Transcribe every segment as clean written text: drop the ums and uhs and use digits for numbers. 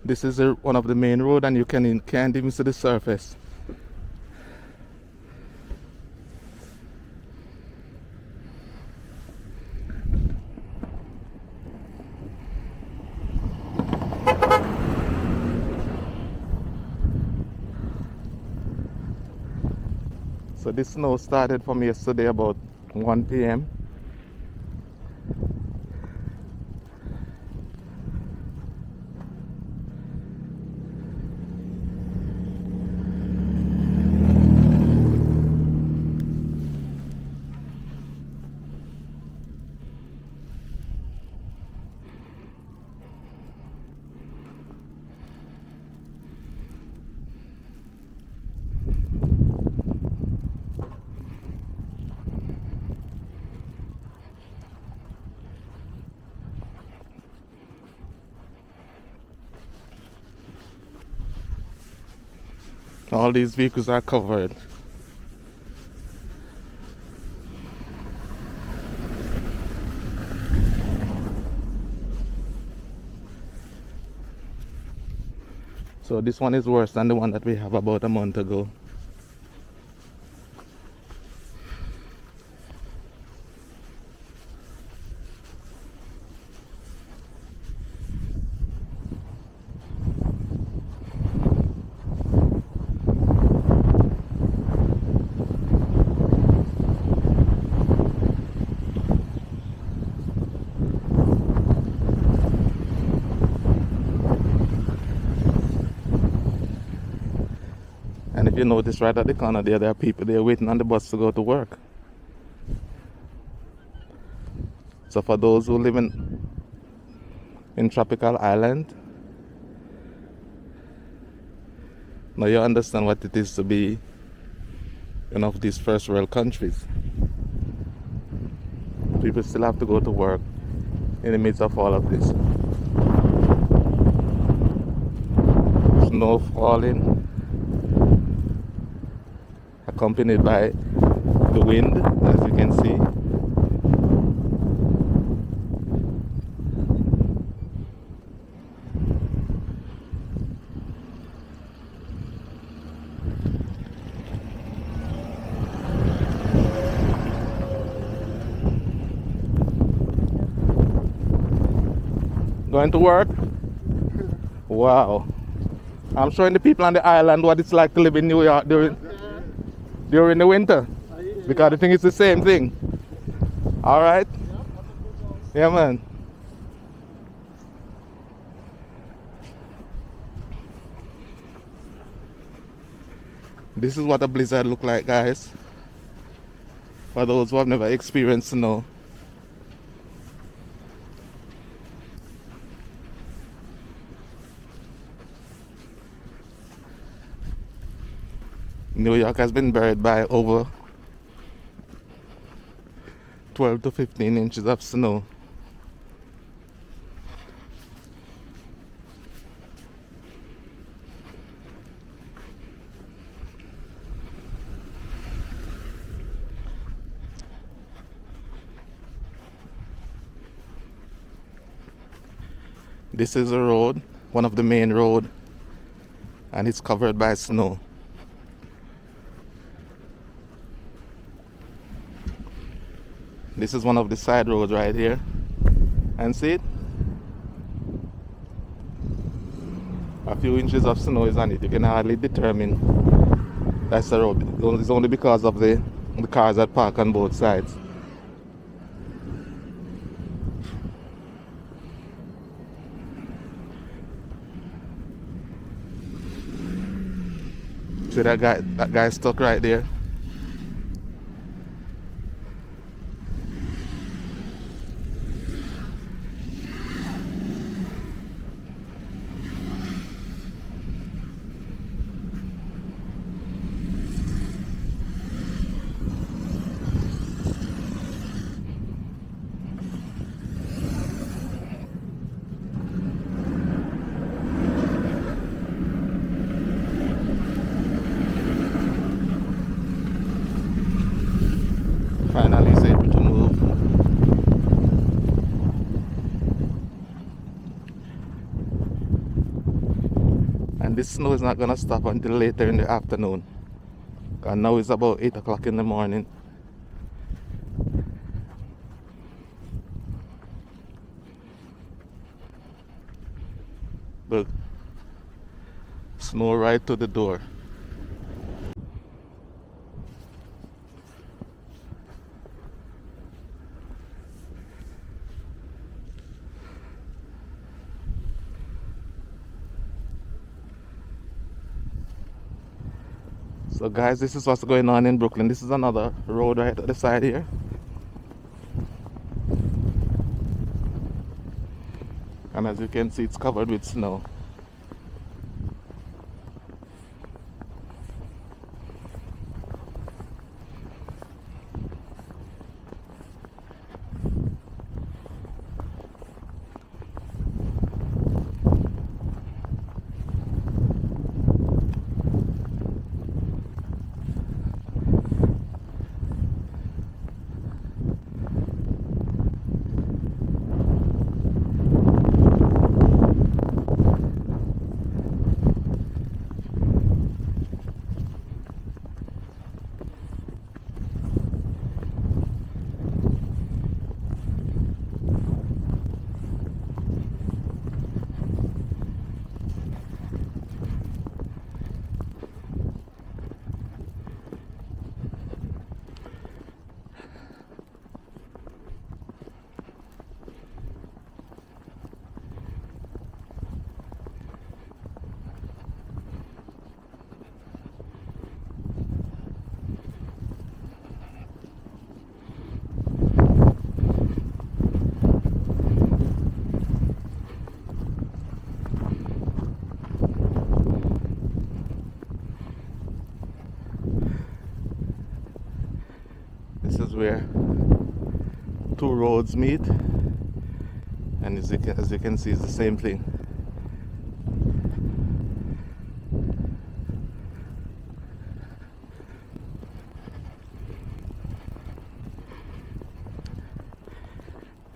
This is one of the main road, and you can't even see the surface. So this snow started from yesterday about 1 p.m. All these vehicles are covered. So this one is worse than the one that we have about a month ago. And if you notice right at the corner there are people there waiting on the bus to go to work. So for those who live in tropical island, now you understand what it is to be in one of these first world countries. People still have to go to work in the midst of all of this. Snow falling, accompanied by the wind, as you can see. Going to work? Wow. I'm showing the people on the island what it's like to live in New York during the winter, because I think it's the same thing. All right? Yeah, man. This is what a blizzard look like, guys. For those who have never experienced snow. New York has been buried by over 12 to 15 inches of snow. This is a road, one of the main road, and it's covered by snow. This is one of the side roads right here. And see it? A few inches of snow is on it. You can hardly determine that's the road. It's only because of the cars that park on both sides. See that guy stuck right there. And this snow is not gonna stop until later in the afternoon. And now it's about 8 o'clock in the morning. Look, snow right to the door. So guys, this is what's going on in Brooklyn. This is another road right at the side here. And as you can see, it's covered with snow. This is where two roads meet, and as you can see, it's the same thing.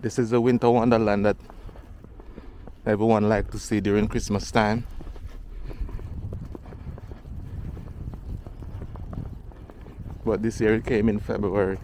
This is a winter wonderland that everyone likes to see during Christmas time. But this year it came in February.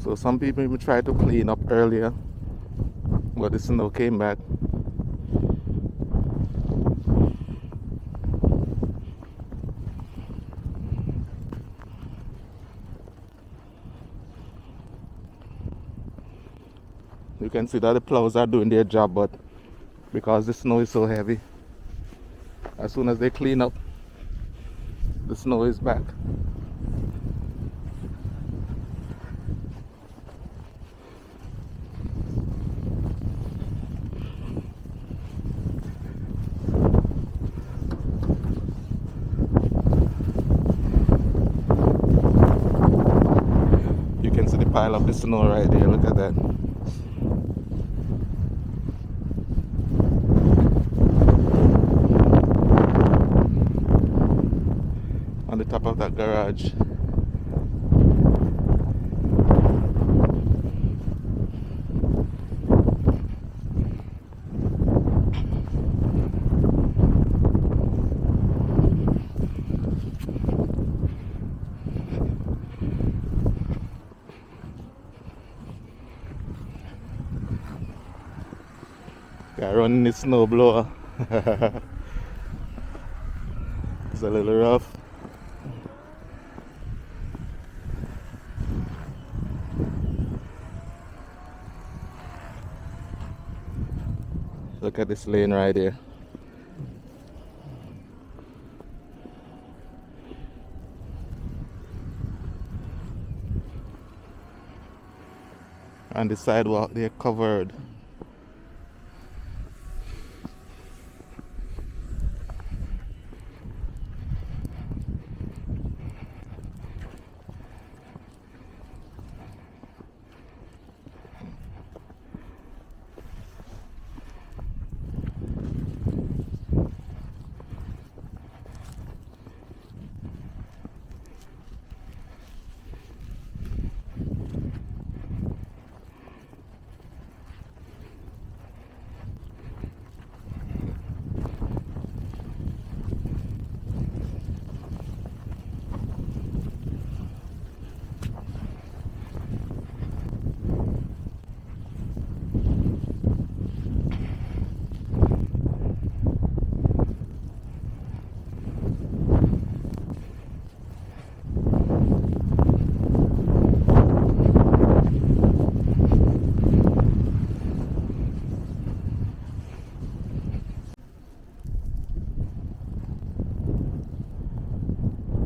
So some people even tried to clean up earlier, but the snow came back. You can see that the plows are doing their job, but because the snow is so heavy, as soon as they clean up, the snow is back. You can see the pile of the snow right there, look at that. On the top of that garage. Yeah, running the snow blower. It's a little rough. Look at this lane right here. And the sidewalk they're covered.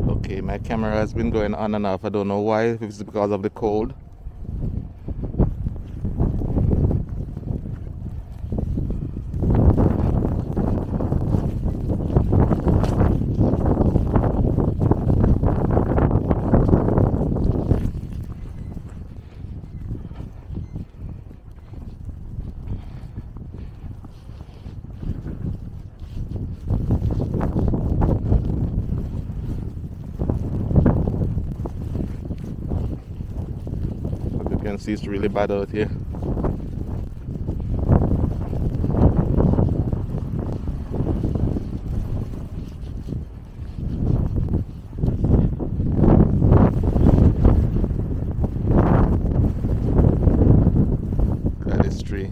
Okay, my camera has been going on and off. I don't know why, if it's because of the cold. As you can see, it's really bad out here. Look at this tree.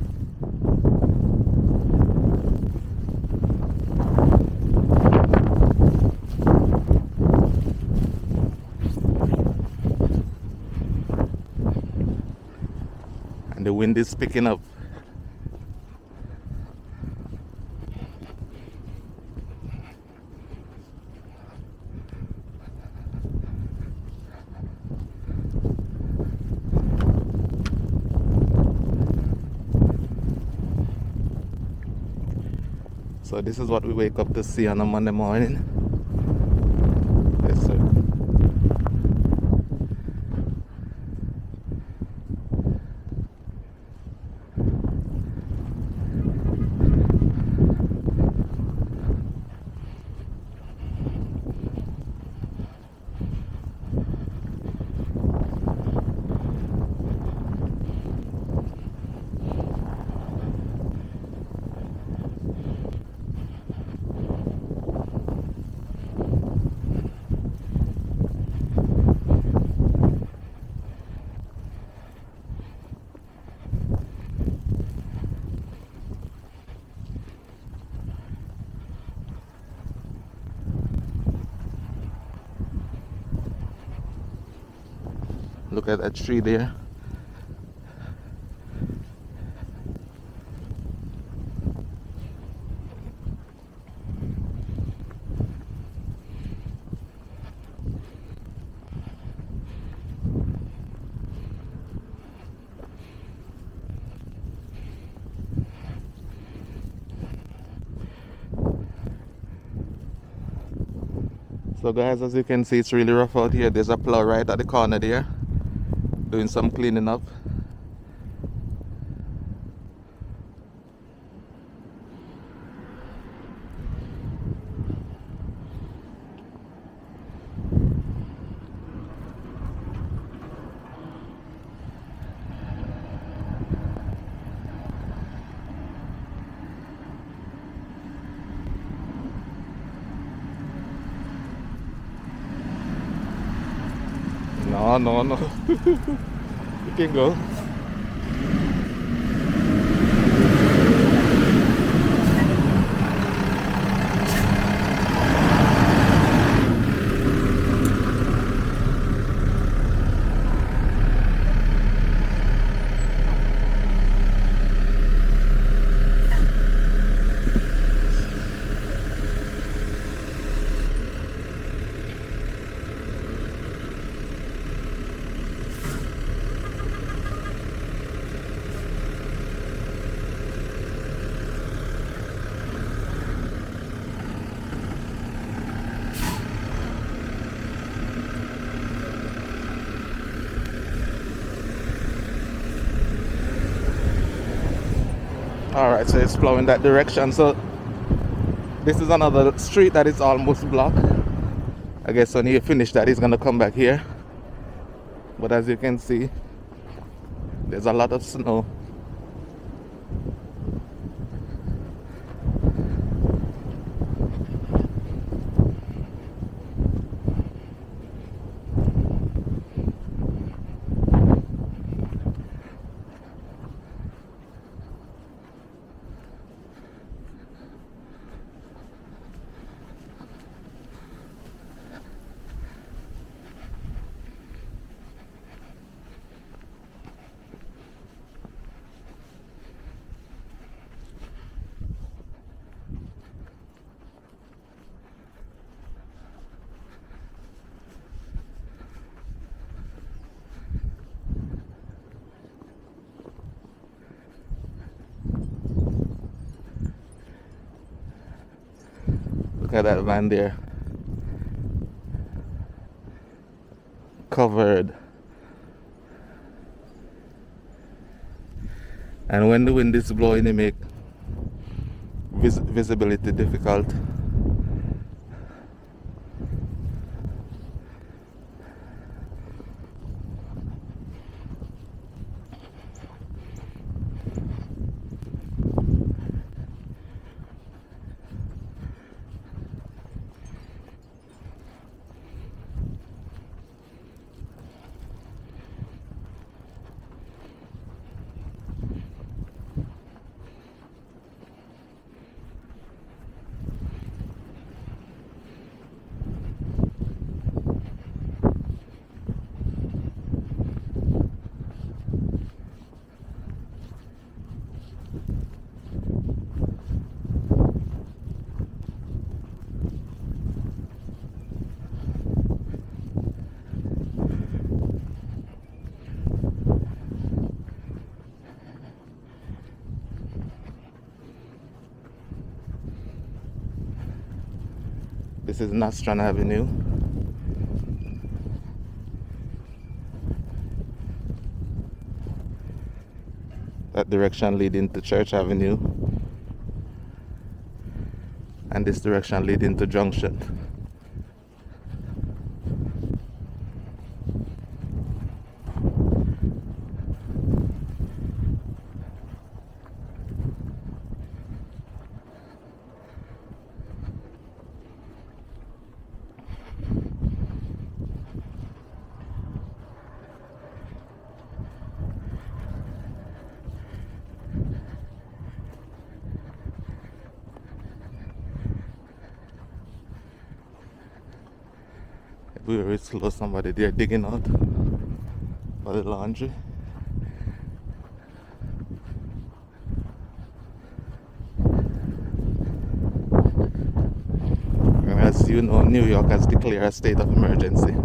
And the wind is picking up. So this is what we wake up to see on a Monday morning. Yes, sir. Look at that tree there. So guys, as you can see, it's really rough out here. There's a plow right at the corner there, doing some cleaning up. No, no, no. You can go. Alright, so it's flowing that direction. So this is another street that is almost blocked. I guess when he finish that, he's gonna come back here. But as you can see, there's a lot of snow. Look at that van there. Covered. And when the wind is blowing, it make visibility difficult. This is Nostrand Avenue. That direction leading to Church Avenue. And this direction leading to Junction. We were slow, somebody there digging out for the laundry. And as you know, New York has declared a state of emergency.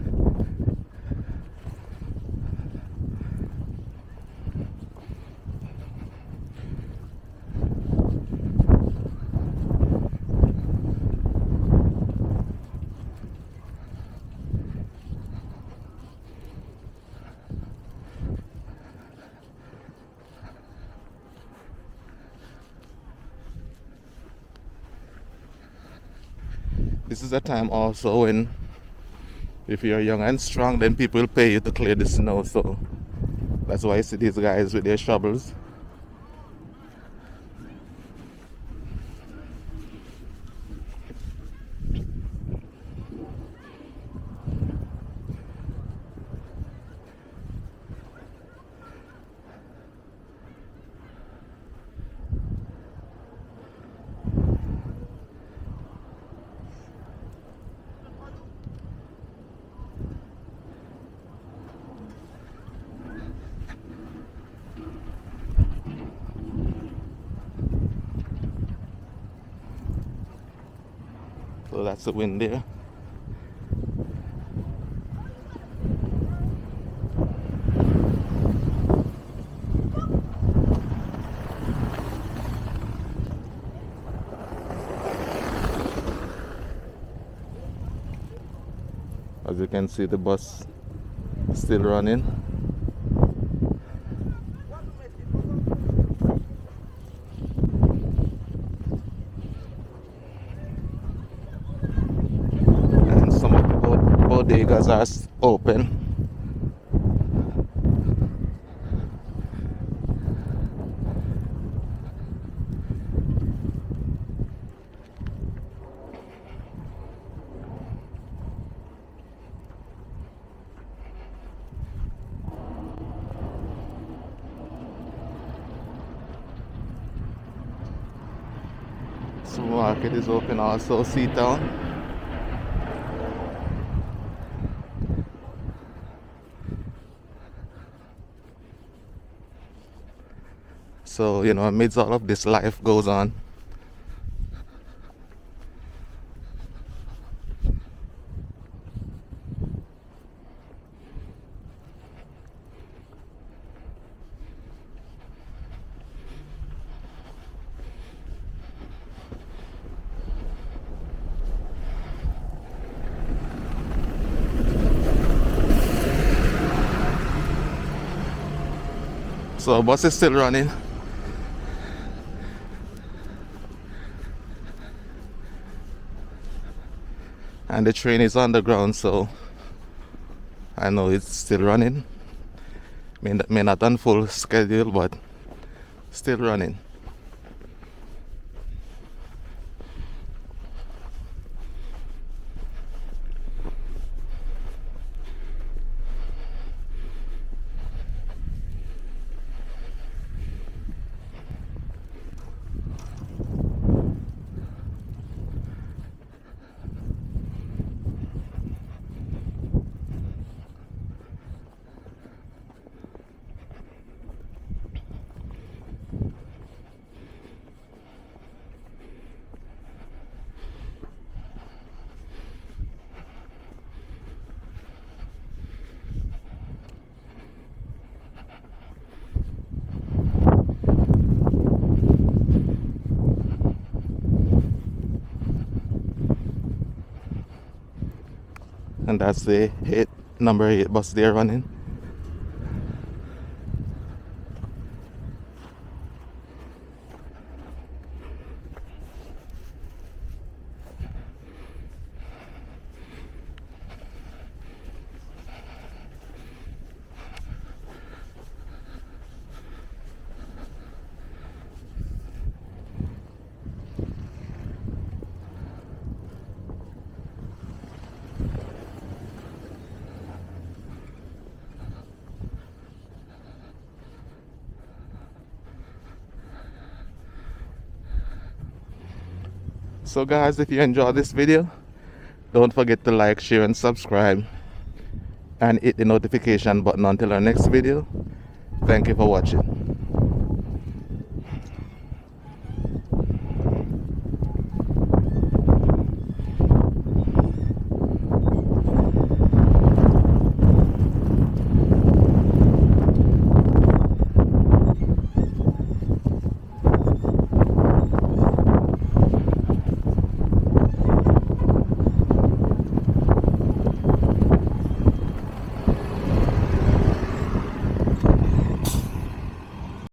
This is a time also when, if you're young and strong, then people will pay you to clear the snow. So that's why you see these guys with their shovels. So that's the wind there. As you can see, the bus is still running. bodegas are open. Supermarket is open also, Seatown. So, you know, amidst all of this, life goes on. So bus is still running. And the train is underground, so I know it's still running. May not on full schedule, but still running. And that's the number 8 bus there running. So guys, if you enjoyed this video, don't forget to like, share and subscribe, and hit the notification button until our next video. Thank you for watching.